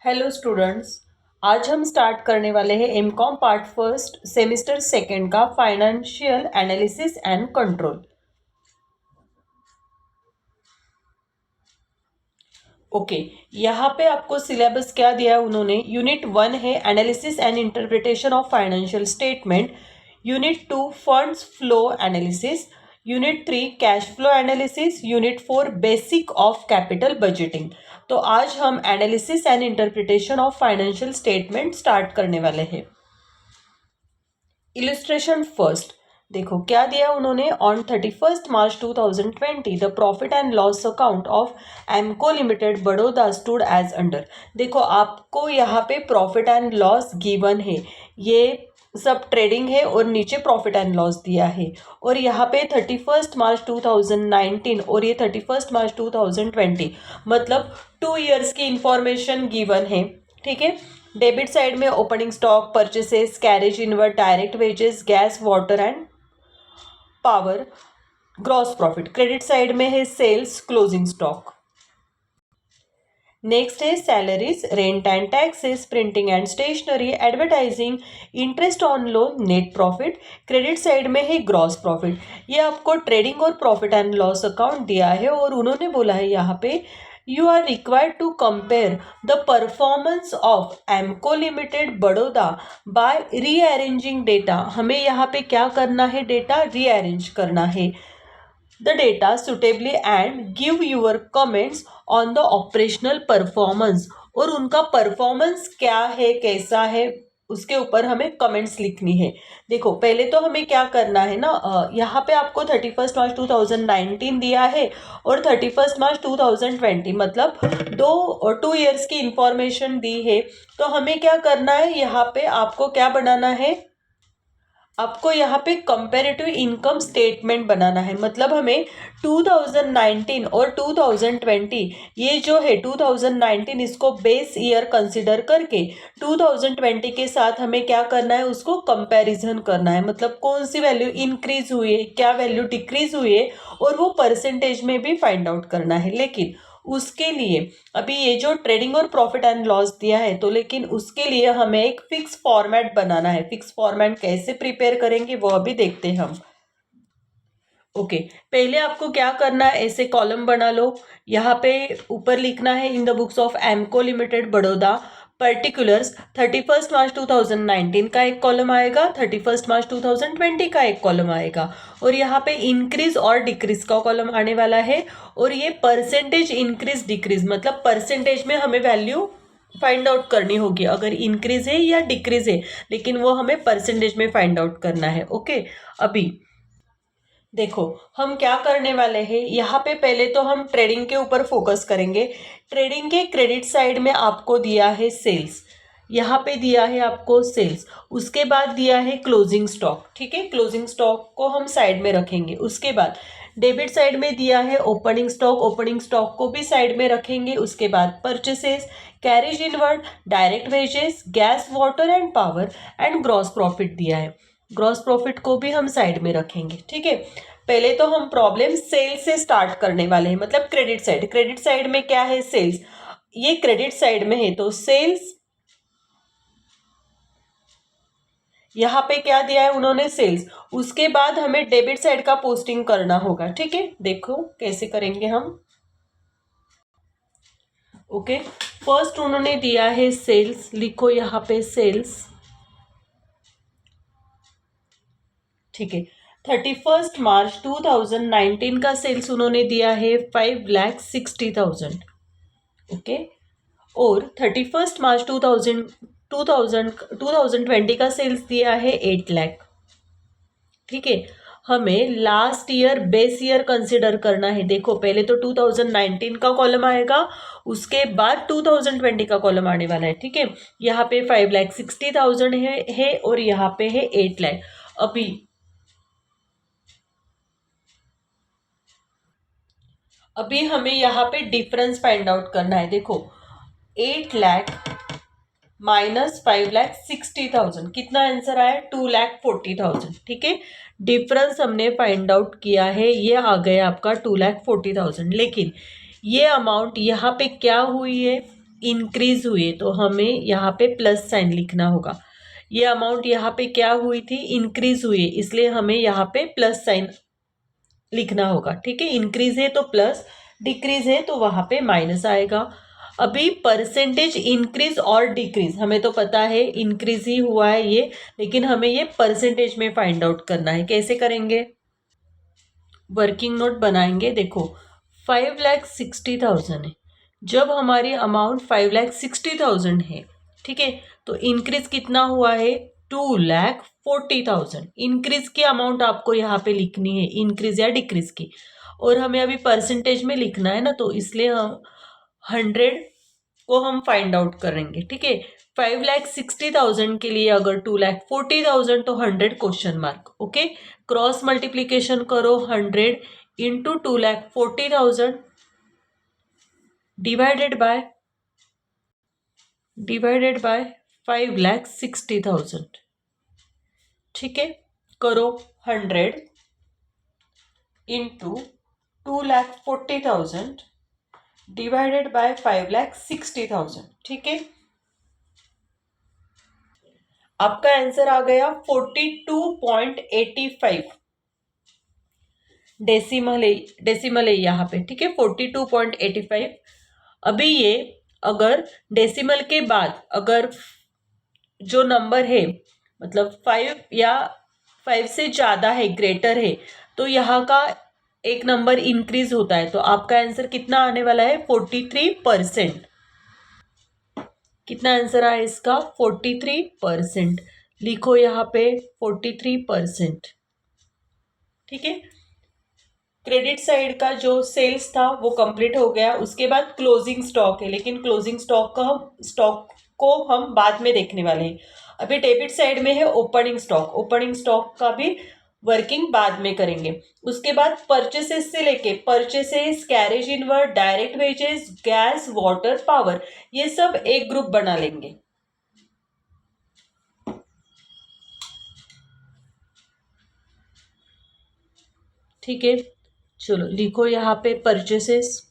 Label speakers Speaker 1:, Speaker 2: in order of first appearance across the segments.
Speaker 1: Hello students. आज हम start करने वाले हैं MCom part first semester second का financial analysis and control. Okay, यहाँ पे आपको सिलेबस क्या दिया है उन्होंने। यूनिट 1 है analysis and interpretation of financial statement. Unit 2 funds flow analysis. Unit 3 cash flow analysis. Unit 4 basic of capital budgeting. तो आज हम analysis and interpretation of financial statement start करने वाले हैं। Illustration first. देखो क्या दिया उन्होंने। On 31 March 2020 the profit and loss account of Amco Limited Baroda stood as under. देखो आपको यहाँ पे प्रॉफिट एंड लॉस गिवन है, ये सब ट्रेडिंग है और नीचे प्रॉफिट एंड लॉस दिया है। और यहाँ पे 31 मार्च 2019 और ये 31 मार्च 2020 मतलब 2 ईयर्स की इंफॉर्मेशन गिवन है। ठीक है। डेबिट साइड में opening stock, purchases, carriage inward, direct wages, gas, water and power, gross profit. Credit side में है सेल्स, क्लोजिंग स्टॉक। नेक्स्ट है salaries, rent and taxes, printing and stationery, advertising, interest on loan, net profit. Credit side में है gross profit. ये आपको trading और profit and loss account दिया है और उन्होंने बोला है यहाँ पे you are required to compare the performance of Amco Limited Baroda by rearranging data। हमें यहाँ पे क्या करना है, डेटा रीअरेंज करना है the data suitably and give your comments on the operational performance। और उनका परफॉर्मेंस क्या है, कैसा है, उसके ऊपर हमें कमेंट्स लिखनी है। देखो पहले तो हमें क्या करना है ना, यहाँ पे आपको 31 मार्च 2019 दिया है और 31 मार्च 2020 मतलब 2 ईयर्स की इंफॉर्मेशन दी है। तो हमें क्या करना है, यहाँ पे आपको क्या बनाना है, आपको यहाँ पे कंपैरेटिव इनकम स्टेटमेंट बनाना है। मतलब हमें 2019 और 2020 ये जो है 2019 इसको बेस ईयर कंसिडर करके 2020 के साथ हमें क्या करना है, उसको कंपैरिजन करना है। मतलब कौन सी वैल्यू इंक्रीज हुई है, क्या वैल्यू डिक्रीज हुई है, और वो परसेंटेज में भी फाइंड आउट करना है। लेकिन उसके लिए अभी ये जो ट्रेडिंग और प्रॉफिट एंड लॉस दिया है, तो लेकिन उसके लिए हमें एक फिक्स फॉर्मेट बनाना है। फिक्स फॉर्मेट कैसे प्रिपेयर करेंगे वो अभी देखते हैं हम। ओके, पहले आपको क्या करना है, ऐसे कॉलम बना लो। यहाँ पे ऊपर लिखना है in the books of Amco Limited Baroda particulars. 31 March 2019 का एक कॉलम आएगा, 31 मार्च 2020 का एक कॉलम आएगा, और यहाँ पे इंक्रीज और डिक्रीज का कॉलम आने वाला है। और ये परसेंटेज इंक्रीज डिक्रीज मतलब परसेंटेज में हमें वैल्यू फाइंड आउट करनी होगी, अगर इंक्रीज है या डिक्रीज है, लेकिन वो हमें परसेंटेज में फाइंड आउट करना है। ओके, अभी देखो हम क्या करने वाले हैं, यहाँ पे पहले तो हम ट्रेडिंग के ऊपर फोकस करेंगे। ट्रेडिंग के क्रेडिट साइड में आपको दिया है सेल्स, यहाँ पे दिया है आपको सेल्स। उसके बाद दिया है क्लोजिंग स्टॉक। ठीक है, क्लोजिंग स्टॉक को हम साइड में रखेंगे। उसके बाद डेबिट साइड में दिया है ओपनिंग स्टॉक, ओपनिंग स्टॉक को भी साइड में रखेंगे। उसके बाद purchases, carriage inward, direct wages, gas, water and power and gross profit दिया है। ग्रॉस प्रॉफिट को भी हम साइड में रखेंगे। ठीक है, पहले तो हम प्रॉब्लम सेल्स से स्टार्ट करने वाले हैं। मतलब क्रेडिट साइड, क्रेडिट साइड में क्या है, सेल्स। ये क्रेडिट साइड में है तो सेल्स, यहाँ पे क्या दिया है उन्होंने, सेल्स। उसके बाद हमें डेबिट साइड का पोस्टिंग करना होगा। ठीक है, देखो कैसे करेंगे हम। ओके, फर्स्ट उन्होंने दिया है सेल्स, लिखो यहाँ पे सेल्स। ठीक है, 31 मार्च 2019 का सेल्स उन्होंने दिया है 5,60,000। ओके, और 31 मार्च 2020 का सेल्स दिया है 8 लाख। ठीक है, हमें last year base year consider करना है। देखो पहले तो 2019 का कॉलम आएगा, उसके बाद 2020 का कॉलम आने वाला है। ठीक है, यहाँ पे 5,60,000 है और यहाँ पे है 8 लाख। अभी हमें यहाँ पे डिफरेंस फाइंड आउट करना है। देखो 8 लाख माइनस 5,60,000 कितना आंसर आया, 2,40,000। ठीक है, डिफरेंस हमने फाइंड आउट किया है, ये आ गया आपका 2,40,000। लेकिन ये अमाउंट यहाँ पे क्या हुई है, इंक्रीज हुए तो हमें यहाँ पे प्लस साइन लिखना होगा। ये अमाउंट यहाँ पे क्या हुई थी, इंक्रीज हुई है, इसलिए हमें यहाँ पे प्लस साइन लिखना होगा। ठीक है, इंक्रीज है तो प्लस, डिक्रीज है तो वहां पे माइनस आएगा। अभी परसेंटेज इंक्रीज और डिक्रीज, हमें तो पता है इंक्रीज ही हुआ है ये, लेकिन हमें ये परसेंटेज में फाइंड आउट करना है। कैसे करेंगे, वर्किंग नोट बनाएंगे। देखो 5,60,000 है, जब हमारी अमाउंट 5,60,000 है, ठीक है, तो इंक्रीज कितना हुआ है, 2,40,000। इंक्रीज की अमाउंट आपको यहाँ पे लिखनी है, इंक्रीज या डिक्रीज की, और हमें अभी परसेंटेज में लिखना है ना, तो इसलिए हम 100 को हम फाइंड आउट करेंगे। ठीक है, 5,60,000 के लिए अगर 2,40,000 तो 100 question mark. Okay, cross multiplication करो, 100 इंटू 2,40,000 डिवाइडेड बाय 5,60,000। ठीक है, करो 100 इंटू 2,40,000 डिवाइडेड बाय 5,60,000। ठीक है, आपका आंसर आ गया 42.85। डेसिमल है यहाँ पे। ठीक है, 42.85। अभी ये अगर डेसिमल के बाद अगर जो नंबर है मतलब 5 या 5 से ज़्यादा है, ग्रेटर है, तो यहाँ का एक नंबर इंक्रीज होता है। तो आपका आंसर कितना आने वाला है, 43%। कितना आंसर आया इसका, 43%। लिखो यहाँ पे 43%। ठीक है, क्रेडिट साइड का जो सेल्स था वो कंप्लीट हो गया। उसके बाद क्लोजिंग स्टॉक है, लेकिन क्लोजिंग स्टॉक को हम बाद में देखने वाले हैं। अभी डेबिट साइड में है ओपनिंग स्टॉक का भी वर्किंग बाद में करेंगे। उसके बाद परचेसेस से लेके purchases, carriage inward, direct wages, gas, water, power, ये सब एक ग्रुप बना लेंगे। ठीक है, चलो लिखो यहाँ पे परचेसेस।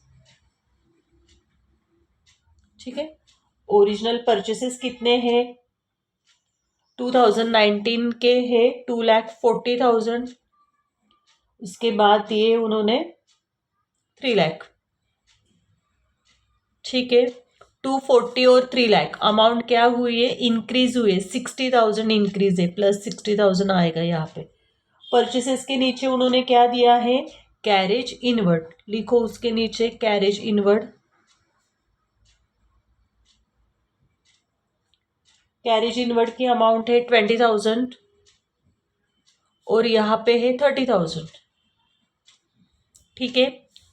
Speaker 1: ठीक है, ओरिजिनल परचेसेस कितने हैं, 2019 के है 2,40,000। उसके बाद दिए उन्होंने 3 लाख। ठीक है, 240 और 3 लाख अमाउंट क्या हुई है, इंक्रीज हुई है, 60,000 इंक्रीज है, प्लस 60,000 आएगा यहाँ पे। परचेसेस के नीचे उन्होंने क्या दिया है, कैरेज इनवर्ड, लिखो उसके नीचे कैरेज इनवर्ड। कैरेज इनवर्ड की अमाउंट है 20,000 और यहाँ पे है 30,000। ठीक है,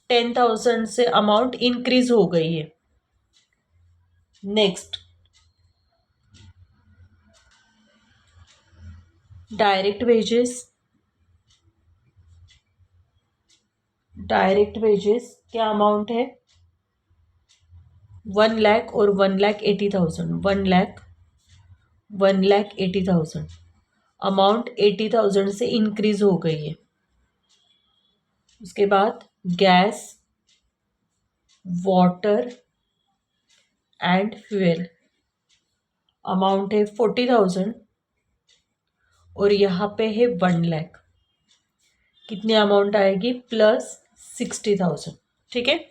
Speaker 1: 10,000 से अमाउंट इंक्रीज हो गई है। नेक्स्ट डायरेक्ट वेजेस क्या अमाउंट है, 1 लाख और 1,80,000। 1,80,000 अमाउंट 80,000 से इंक्रीज हो गई है। उसके बाद gas, water and fuel amount है 40,000 और यहाँ पे है 1 लाख। कितनी अमाउंट आएगी, प्लस 60,000। ठीक है,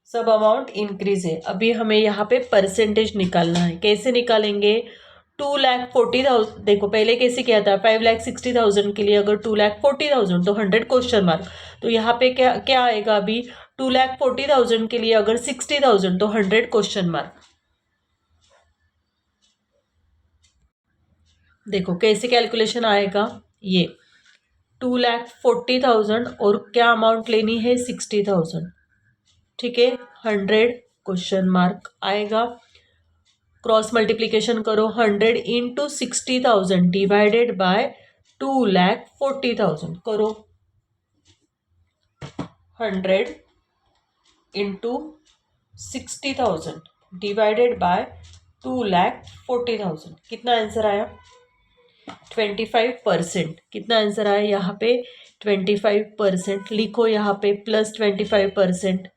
Speaker 1: सब अमाउंट इंक्रीज है। अभी हमें यहाँ पे परसेंटेज निकालना है। कैसे निकालेंगे, 2,40,000, देखो पहले कैसे किया था, 5,60,000 के लिए अगर 2,40,000 तो 100 क्वेश्चन मार्क। तो यहाँ पे क्या क्या आएगा, अभी 2,40,000 के लिए अगर 60,000 तो 100 क्वेश्चन मार्क। देखो कैसे कैलकुलेशन आएगा, ये 2,40,000 और क्या अमाउंट लेनी है, 60,000। ठीक है, 100 क्वेश्चन मार्क आएगा। क्रॉस मल्टीप्लीकेशन करो, 100 इंटू 60,000 डिवाइडेड बाय 2,40,000 करो। 100 इंटू 60,000 डिवाइडेड बाय 2,40,000। कितना आंसर आया, 25%। कितना आंसर आया यहाँ पे, 25%। लिखो यहाँ पे प्लस 25%।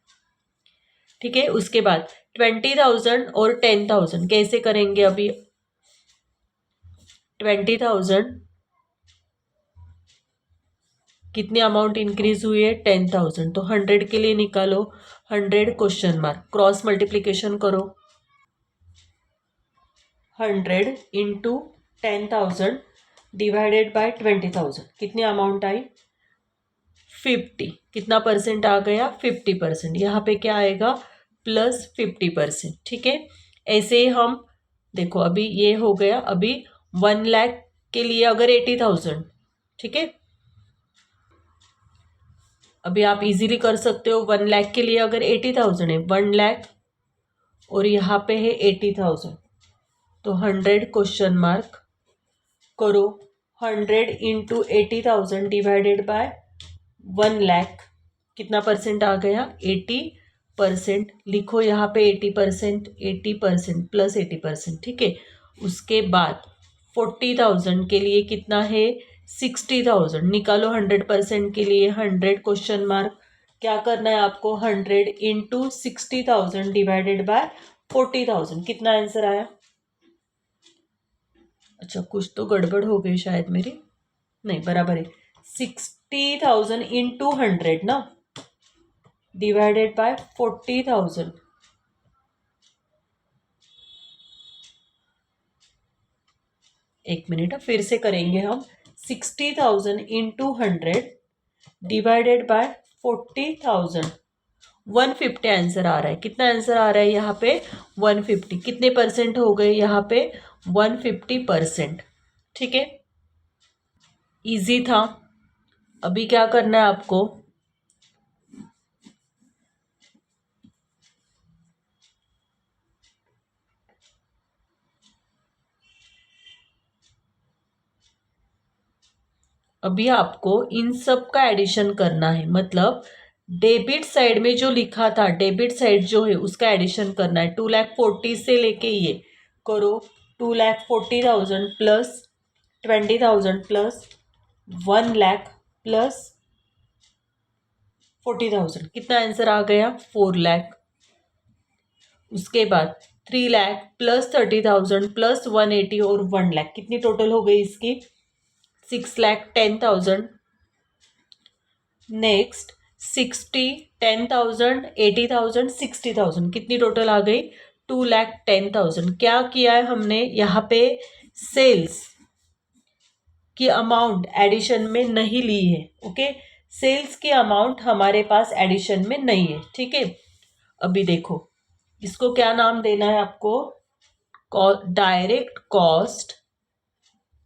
Speaker 1: ठीक है, उसके बाद 20,000 और 10,000 कैसे करेंगे अभी? 20,000 कितनी अमाउंट इंक्रीज हुई है? 10,000। तो 100 के लिए निकालो 100 क्वेश्चन मार्क, क्रॉस मल्टीप्लीकेशन करो। 100 इंटू 10,000 डिवाइडेड बाय 20,000 कितनी अमाउंट आई? 50। कितना परसेंट आ गया? 50%। यहाँ पे क्या आएगा? प्लस 50%। ठीक है, ऐसे ही हम देखो अभी ये हो गया। अभी 1 लाख के लिए अगर 80,000, ठीक है, अभी आप इजीली कर सकते हो। 1 लाख के लिए अगर 80,000 है, 1 लाख और यहाँ पे है 80,000, तो 100 क्वेश्चन मार्क करो। 100 इंटू 80,000 डिवाइडेड बाय 1 लाख कितना परसेंट आ गया? 80%। लिखो यहाँ पे 80%, 80% प्लस 80%। ठीक है, उसके बाद 40,000 के लिए कितना है? 60,000। निकालो 100% के लिए 100 क्वेश्चन मार्क। क्या करना है आपको? 100 इंटू 60,000 डिवाइडेड बाय 40,000 कितना आंसर आया? अच्छा, कुछ तो गड़बड़ हो गई शायद मेरी। नहीं, बराबर है। 60,000 इंटू 100 ना, डिवाइडेड बाय 40,000। एक मिनट, फिर से करेंगे हम। 60,000 इंटू 100 डिवाइडेड बाय 40,000। 150 आंसर आ रहा है। कितना आंसर आ रहा है यहाँ पे? 150। कितने परसेंट हो गए यहाँ पे? 150%। ठीक है, इजी था। अभी क्या करना है आपको? अभी आपको इन सब का एडिशन करना है। मतलब डेबिट साइड में जो लिखा था, डेबिट साइड जो है उसका एडिशन करना है। 2,40,000 से लेके ये करो 2,40,000 प्लस 20,000 प्लस 1 लाख प्लस 40,000 कितना आंसर आ गया? 4 लाख। उसके बाद 3 लाख प्लस 30,000 प्लस 180 और 1 लाख कितनी टोटल हो गई इसकी? 6,10,000। नेक्स्ट 60, 10,000, 80,000, 60,000 कितनी टोटल आ गई? 2,10,000। क्या किया है हमने यहाँ पे? सेल्स की अमाउंट एडिशन में नहीं ली है। ओके, सेल्स की अमाउंट हमारे पास एडिशन में नहीं है। ठीक है, अभी देखो इसको क्या नाम देना है आपको? Direct cost,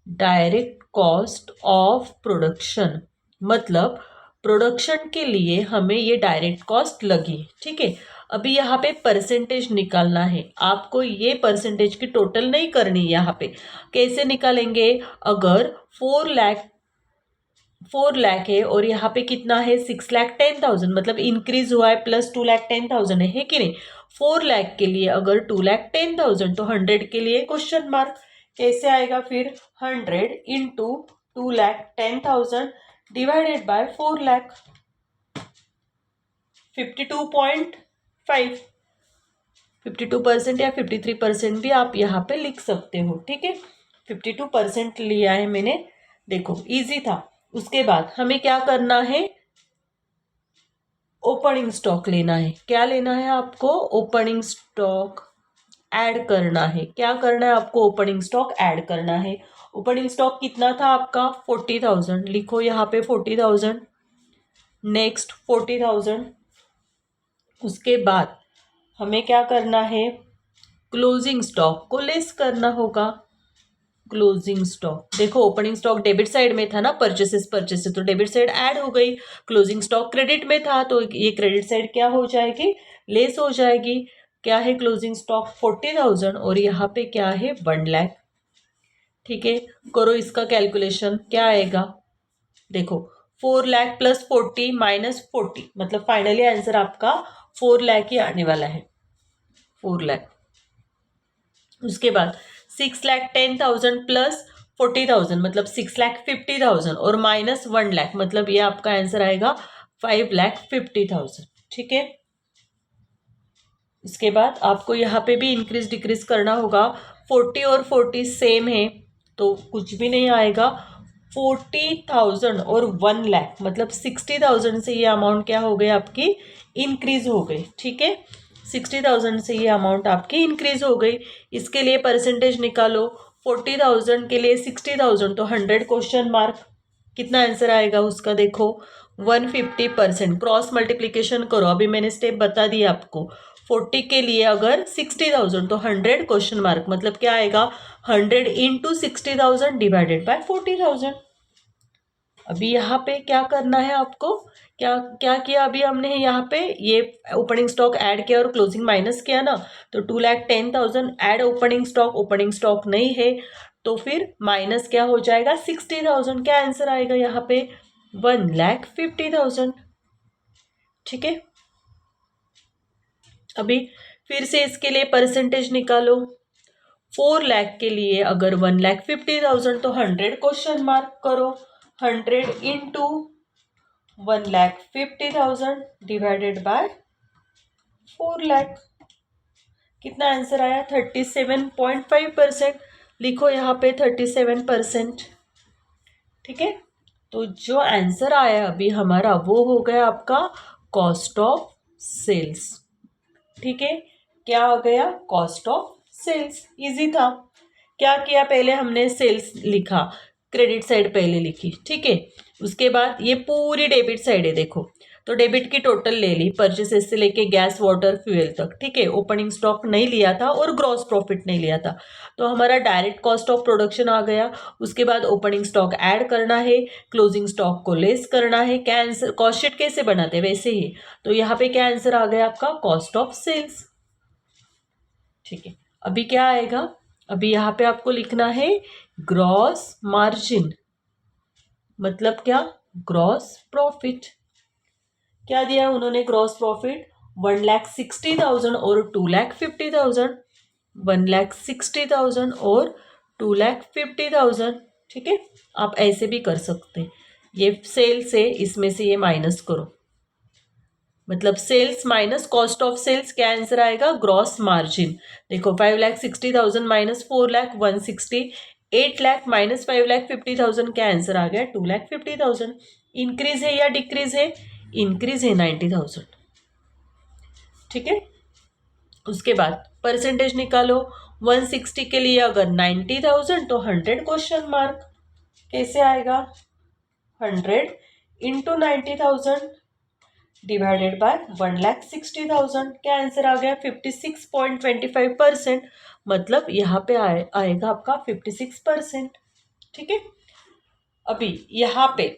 Speaker 1: direct cost of production. मतलब प्रोडक्शन के लिए हमें ये डायरेक्ट कॉस्ट लगी। ठीक है, अभी यहाँ पे परसेंटेज निकालना है आपको। ये परसेंटेज की टोटल नहीं करनी यहाँ पे। कैसे निकालेंगे? अगर 4 लाख है और यहाँ पे कितना है? 6,10,000, मतलब इंक्रीज हुआ है, प्लस 2,10,000 है कि नहीं? 4 लाख के लिए अगर 2,10,000 तो 100 के लिए क्वेश्चन मार्क। कैसे आएगा फिर? 100 इंटू 2,10,000 डिवाइडेड बाय 4 लाख, 52.5। 52% या 53% भी आप यहाँ पे लिख सकते हो। ठीक है, 52% लिया है मैंने। देखो इजी था। उसके बाद हमें क्या करना है? ओपनिंग स्टॉक लेना है। क्या लेना है आपको? ओपनिंग स्टॉक ऐड करना है। क्या करना है आपको? ओपनिंग स्टॉक ऐड करना है। ओपनिंग स्टॉक कितना था आपका? 40,000। लिखो यहाँ पे 40,000। नेक्स्ट 40,000। उसके बाद हमें क्या करना है? क्लोजिंग स्टॉक को लेस करना होगा। क्लोजिंग स्टॉक, देखो ओपनिंग स्टॉक डेबिट साइड में था ना, परचेसेस तो डेबिट साइड ऐड हो गई। क्लोजिंग स्टॉक क्रेडिट में था तो ये क्रेडिट साइड क्या हो जाएगी? लेस हो जाएगी। क्या है? क्लोजिंग स्टॉक 40,000 और यहाँ पे क्या है? 1 लाख। ठीक है, करो इसका कैलकुलेशन। क्या आएगा? देखो 4 लाख प्लस 40 माइनस 40, मतलब फाइनली आंसर आपका 4 लाख ही आने वाला है। 4 लाख। उसके बाद 6,10,000 प्लस 40,000 मतलब 6,50,000 और माइनस 1 लाख, मतलब ये आपका आंसर आएगा 5,50,000। ठीक है, उसके बाद आपको यहाँ पे भी इंक्रीज डिक्रीज करना होगा। 40 और 40 सेम है तो कुछ भी नहीं आएगा। 40,000 और 1 लाख मतलब 60,000 से ये अमाउंट क्या हो गई आपकी, इंक्रीज हो गई। ठीक है, 60,000 से ये अमाउंट आपकी इंक्रीज हो गई। इसके लिए परसेंटेज निकालो। 40,000 के लिए 60,000 तो 100 क्वेश्चन मार्क। कितना आंसर आएगा उसका देखो, 150%। क्रॉस मल्टीप्लीकेशन करो, अभी मैंने स्टेप बता दिया आपको। 40 के लिए अगर 60,000 तो 100 क्वेश्चन मार्क मतलब क्या आएगा, 100 इंटू 60,000 डिवाइडेड बाय 40,000। अभी यहाँ पे क्या करना है आपको, क्या क्या किया अभी हमने यहाँ पे, ये ओपनिंग स्टॉक ऐड किया और क्लोजिंग माइनस किया ना, तो 2,10,000 ऐड ओपनिंग स्टॉक नहीं है तो फिर माइनस क्या हो जाएगा, 60,000। क्या आंसर आएगा यहाँ पे, 1,50,000। ठीक है, अभी फिर से इसके लिए परसेंटेज निकालो। 4 लाख के लिए अगर 1,50,000 तो 100 क्वेश्चन मार्क करो। 100 इंटू 1,50,000 डिवाइडेड बाय 4 लाख। कितना आंसर आया, 37.5%। लिखो यहाँ पे 37%। ठीक है, तो जो आंसर आया अभी हमारा वो हो गया आपका कॉस्ट ऑफ सेल्स। ठीक है, क्या आ गया, कॉस्ट ऑफ सेल्स। इजी था। क्या किया, पहले हमने सेल्स लिखा, क्रेडिट साइड पहले लिखी। ठीक है, उसके बाद ये पूरी डेबिट साइड है देखो, तो डेबिट की टोटल ले ली, परचेसेस से लेके गैस वाटर फ्यूल तक। ठीक है, ओपनिंग स्टॉक नहीं लिया था और ग्रॉस प्रॉफिट नहीं लिया था, तो हमारा डायरेक्ट कॉस्ट ऑफ प्रोडक्शन आ गया। उसके बाद ओपनिंग स्टॉक ऐड करना है, क्लोजिंग स्टॉक को लेस करना है। क्या आंसर, कॉस्ट शीट कैसे बनाते हैं वैसे ही, तो यहाँ पे क्या आंसर आ गया आपका, कॉस्ट ऑफ सेल्स। ठीक है, अभी क्या आएगा, अभी यहाँ पे आपको लिखना है ग्रॉस मार्जिन, मतलब क्या, ग्रॉस प्रॉफिट। क्या दिया उन्होंने, ग्रॉस प्रॉफिट 1,60,000 और 2,50,000। 1,60,000 और 2,50,000। ठीक है, आप ऐसे भी कर सकते हैं, ये सेल्स है, इसमें से ये माइनस करो, मतलब sales minus cost of sales. क्या आंसर आएगा, ग्रॉस मार्जिन। देखो 5,60,000 माइनस 4,00,000 160, 8,00,000 माइनस 5,50,000। क्या आंसर आ गया, 2,50,000। इंक्रीज है या डिक्रीज है, इंक्रीज है 90,000। ठीक है, उसके बाद परसेंटेज निकालो। 160 के लिए अगर 90,000 तो 100 क्वेश्चन मार्क। कैसे आएगा, 100 इंटू 90,000 डिवाइडेड बाय 1,60,000। क्या आंसर आ गया, 56.25%, मतलब यहाँ पे आएगा आपका 56%। ठीक है, अभी यहाँ पे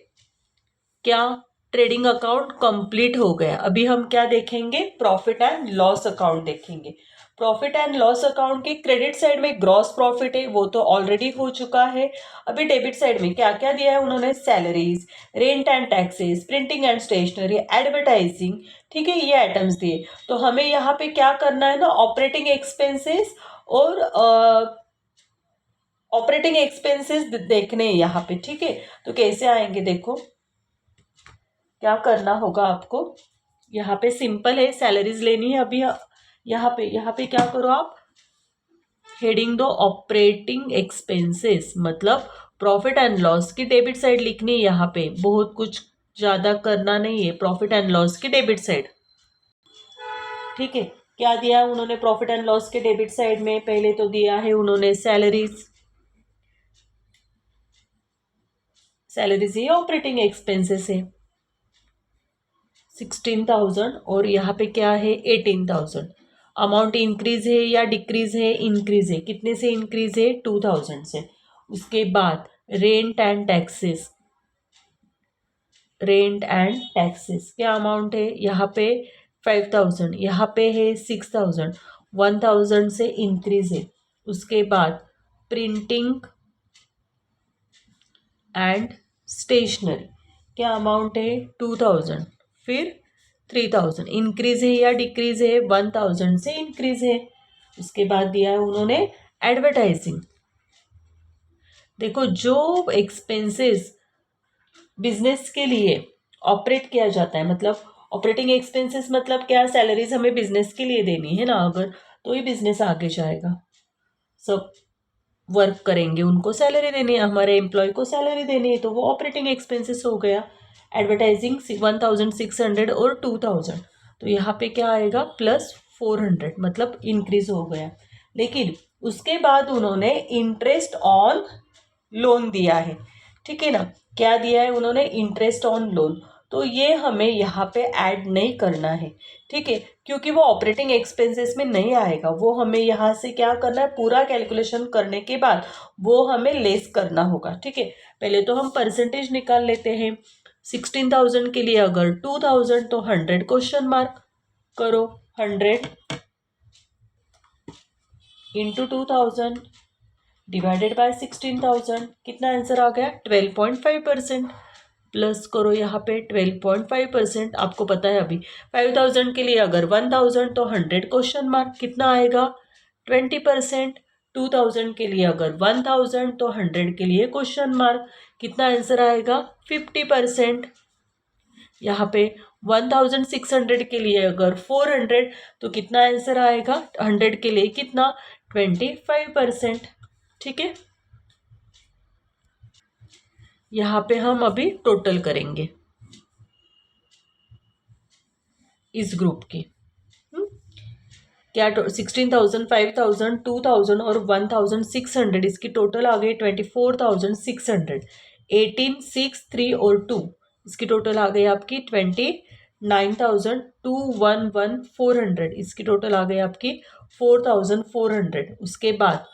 Speaker 1: क्या, ट्रेडिंग अकाउंट कंप्लीट हो गया। अभी हम क्या देखेंगे, प्रॉफिट एंड लॉस अकाउंट देखेंगे। प्रॉफिट एंड लॉस अकाउंट के क्रेडिट साइड में ग्रॉस प्रॉफिट है, वो तो ऑलरेडी हो चुका है। अभी डेबिट साइड में क्या क्या दिया है उन्होंने, salaries, rent and taxes, printing and stationery, advertising. ठीक है, ये आइटम्स दिए, तो हमें यहाँ पे क्या करना है ना, ऑपरेटिंग एक्सपेंसेस और ऑपरेटिंग एक्सपेंसेस देखने हैं यहाँ पे। ठीक है, तो कैसे आएंगे देखो, क्या करना होगा आपको, यहाँ पे सिंपल है, सैलरीज लेनी है। अभी यहाँ पे क्या करो आप, हेडिंग दो ऑपरेटिंग एक्सपेंसेस, मतलब प्रॉफिट एंड लॉस की डेबिट साइड लिखनी है। यहाँ पे बहुत कुछ ज़्यादा करना नहीं है, प्रॉफिट एंड लॉस की डेबिट साइड। ठीक है, क्या दिया उन्होंने प्रॉफिट एंड लॉस के डेबिट साइड में, पहले तो दिया है उन्होंने सैलरीज। सैलरीज ये ऑपरेटिंग एक्सपेंसेस है 16,000 और यहाँ पे क्या है 18,000। अमाउंट इंक्रीज है या डिक्रीज है, इंक्रीज है। कितने से इंक्रीज है, 2,000 से। उसके बाद rent and taxes, rent and taxes क्या अमाउंट है यहाँ पे 5,000, यहाँ पे है 6,000, 1,000 से इंक्रीज है। उसके बाद प्रिंटिंग एंड स्टेशनरी क्या अमाउंट है 2,000, फिर 3,000। इंक्रीज है या डिक्रीज है, 1,000 से इंक्रीज है। उसके बाद दिया है उन्होंने एडवर्टाइजिंग। देखो जो एक्सपेंसेस बिजनेस के लिए ऑपरेट किया जाता है, मतलब ऑपरेटिंग एक्सपेंसेस मतलब क्या, सैलरीज हमें बिजनेस के लिए देनी है ना, अगर तो ही बिजनेस आगे जाएगा। सब वर्क करेंगे, उनको सैलरी देनी है, हमारे एम्प्लॉय को सैलरी देनी है, तो वो ऑपरेटिंग एक्सपेंसेस हो गया। एडवर्टाइजिंग 1600 और 2000, तो यहाँ पे क्या आएगा +400, मतलब इंक्रीज हो गया। लेकिन उसके बाद उन्होंने इंटरेस्ट ऑन लोन दिया है, ठीक है ना, क्या दिया है उन्होंने, इंटरेस्ट ऑन लोन, तो ये हमें यहाँ पे ऐड नहीं करना है, ठीक है, क्योंकि वो ऑपरेटिंग एक्सपेंसेस में नहीं आएगा, वो हमें यहाँ से क्या करना है, पूरा कैलकुलेशन करने के बाद वो हमें लेस करना होगा, ठीक है। पहले तो हम परसेंटेज निकाल लेते हैं। 16,000 के लिए अगर 2000 तो 100 क्वेश्चन मार्क करो, 100 इंटू 2000 डिवाइडेड बाय 16,000, कितना आंसर आ गया 12.5%। प्लस करो यहाँ पे 12.5%, आपको पता है अभी 5,000 के लिए अगर 1,000 तो 100 क्वेश्चन मार्क, कितना आएगा 20%। 2,000 के लिए अगर 1,000 तो 100 के लिए क्वेश्चन मार्क, कितना आंसर आएगा 50%। यहाँ पे 1,600 के लिए अगर 400 तो कितना आंसर आएगा 100 के लिए कितना 25%, ठीक है। यहाँ पे हम अभी टोटल करेंगे इस ग्रुप की। क्या 16,000, 5,000, 2,000 और 1,600, इसकी टोटल आ गई 24,600। 18, 6, 3 और 2, इसकी टोटल आ गई आपकी 29,211,400, इसकी टोटल आ गई आपकी 4,400। उसके बाद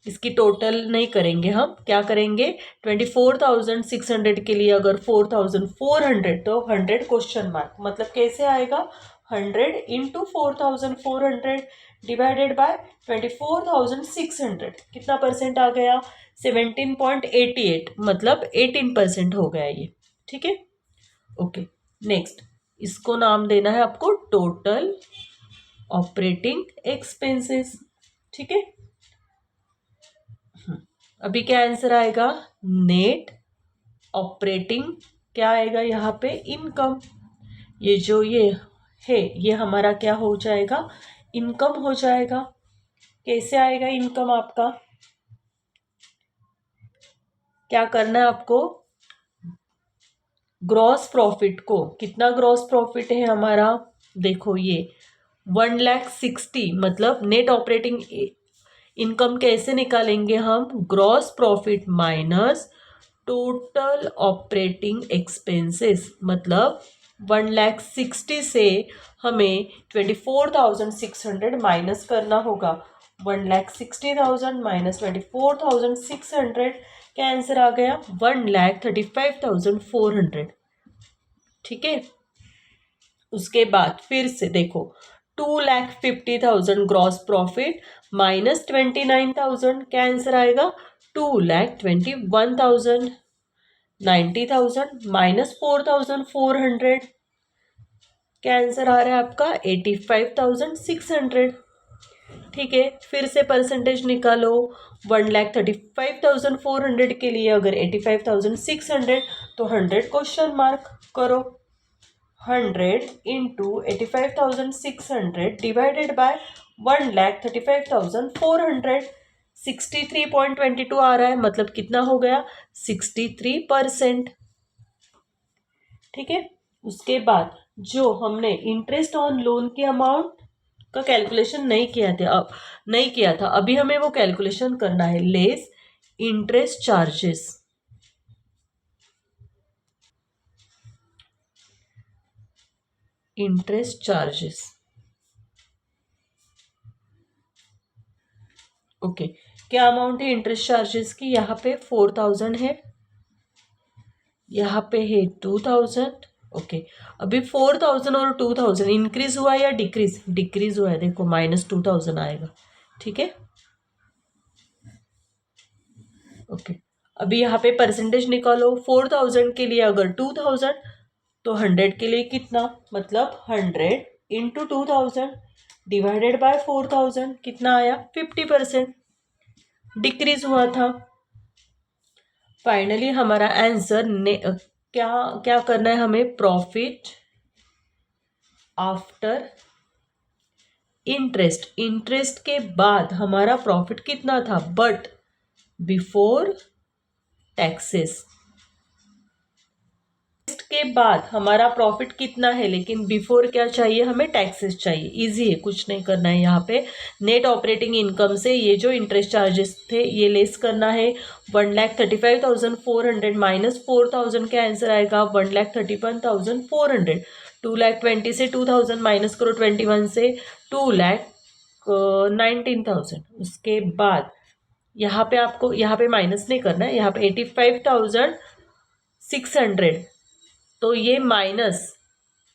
Speaker 1: इसकी टोटल नहीं करेंगे, हम क्या करेंगे 24,600 के लिए अगर 4,400 तो 100 क्वेश्चन मार्क, मतलब कैसे आएगा 100 इंटू 4,400 डिवाइडेड बाय 24,600, कितना परसेंट आ गया 17.88, मतलब 18% हो गया ये, ठीक है। ओके, नेक्स्ट इसको नाम देना है आपको टोटल ऑपरेटिंग एक्सपेंसेस, ठीक है। अभी क्या आंसर आएगा नेट ऑपरेटिंग, क्या आएगा यहाँ पे इनकम, ये जो ये है ये हमारा क्या हो जाएगा इनकम हो जाएगा। कैसे आएगा इनकम आपका, क्या करना है आपको, ग्रॉस प्रॉफिट को, कितना ग्रॉस प्रॉफिट है हमारा, देखो ये 1,60,000, मतलब नेट ऑपरेटिंग इनकम कैसे निकालेंगे हम, gross profit minus total operating expenses, मतलब 1,60,000 से हमें 24,600 माइनस करना होगा। 1,60,000 माइनस 24,600, क्या आंसर आ गया 1,35,400, ठीक है। उसके बाद फिर से देखो 2,50,000 ग्रॉस प्रॉफिट माइनस 29,000, क्या आंसर आएगा 2,21,000। 90,000 माइनस 4,400, क्या आंसर आ रहा है आपका 85,600, ठीक है। फिर से परसेंटेज निकालो, 1,35,400 के लिए अगर 85,600 तो 100 क्वेश्चन मार्क करो, 100 इंटू 85,600 डिवाइडेड बाय 1,35,400, 63.22 आ रहा है, मतलब कितना हो गया 63%, ठीक है। उसके बाद जो हमने इंटरेस्ट ऑन लोन के अमाउंट का कैलकुलेशन नहीं किया था, अभी हमें वो कैलकुलेशन करना है, less interest charges, interest charges, okay. क्या अमाउंट है इंटरेस्ट चार्जेस की, यहाँ पे 4,000 है, यहाँ पे है 2,000, ओके। अभी 4,000 और 2,000 इंक्रीज हुआ या डिक्रीज, डिक्रीज हुआ है, देखो -2,000 आएगा, ठीक है, ओके। अभी यहाँ पे परसेंटेज निकालो, 4,000 के लिए अगर 2,000 तो 100 के लिए कितना, मतलब 100 इंटू 2,000 डिवाइडेड बाय 4,000, कितना आया 50%, डिक्रीज हुआ था। फाइनली हमारा आंसर क्या क्या करना है हमें, प्रॉफिट आफ्टर इंटरेस्ट, इंटरेस्ट के बाद हमारा प्रॉफिट कितना था, बट बिफोर टैक्सेस, के बाद हमारा प्रॉफिट कितना है, लेकिन बिफोर क्या चाहिए, हमें टैक्सेस चाहिए। इजी है, कुछ नहीं करना है यहाँ पे। नेट ऑपरेटिंग इनकम से ये जो इंटरेस्ट चार्जेस थे ये लेस करना है। 1,35,400 माइनस 4,000 क्या आंसर आएगा, 1,31,400। 2,20,000 से 2,000 माइनस करो 21 से, 2,19,000। उसके बाद यहाँ पे आपको यहाँ पे माइनस नहीं करना है, यहाँ पे 85,600, तो ये माइनस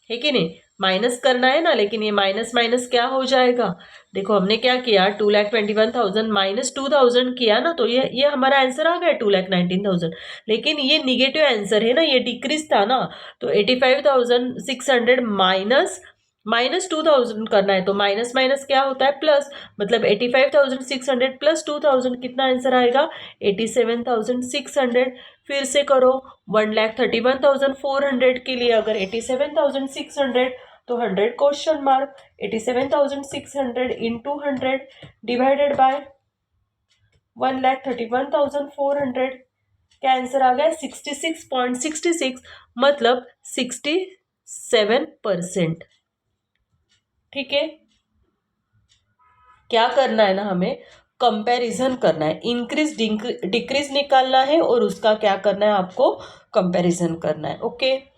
Speaker 1: है कि नहीं, माइनस करना है ना, लेकिन ये माइनस माइनस क्या हो जाएगा, देखो हमने क्या किया, 2,21,000 माइनस 2,000 किया ना, तो ये हमारा आंसर आ गया 2,19,000। लेकिन ये निगेटिव आंसर है ना, ये डिक्रीज था ना, तो 85,600 माइनस 2,000 करना है, तो माइनस माइनस क्या होता है, प्लस, मतलब 85,600 प्लस 2,000 कितना आंसर आएगा, 87,600। फिर से करो, 1,31,400 के लिए अगर 87,600 तो 100 question mark, 87,600 into 100 divided by 1,31,400, क्या आंसर आ गया, 66.66, मतलब 67%। ठीक है, क्या करना है ना, हमें कंपैरिजन करना है, इंक्रीज डिक्रीज निकालना है और उसका क्या करना है, आपको कंपैरिजन करना है। ओके।